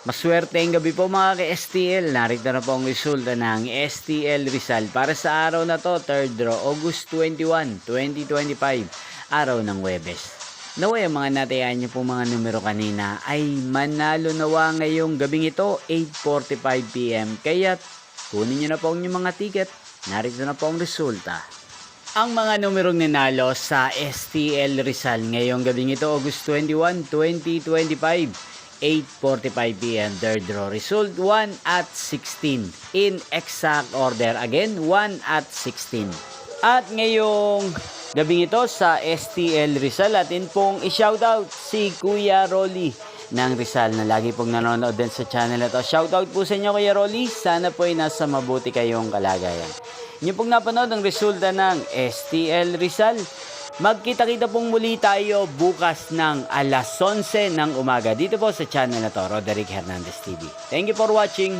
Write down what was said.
Maswerteng gabi po mga ka-STL. Narito na po ang resulta ng STL Rizal para sa araw na to, 3rd draw, August 21, 2025, araw ng Huwebes. Naway ang mga natayaan niyo po mga numero kanina ay manalo nawa ngayong gabing ito, 8:45 PM. Kaya kunin niyo na po ang inyong mga ticket. Narito na po ang resulta. Ang mga numerong nanalo sa STL Rizal ngayong gabing ito, August 21, 2025, 8:45 PM, third draw. Result 1 at 16. In exact order again, 1 at 16. At ngayong gabing ito sa STL Rizal, atin pong i-shoutout si Kuya Rolly ng Rizal na lagi pong nanonood din sa channel na to. Shoutout po sa inyo Kuya Rolly. Sana po ay nasa mabuti kayong kalagayan. Inyo pong napanood ang resulta ng STL Rizal. Magkita-kita pong muli tayo bukas ng alas 11 ng umaga dito po sa channel na to, Roderick Hernandez TV. Thank you for watching.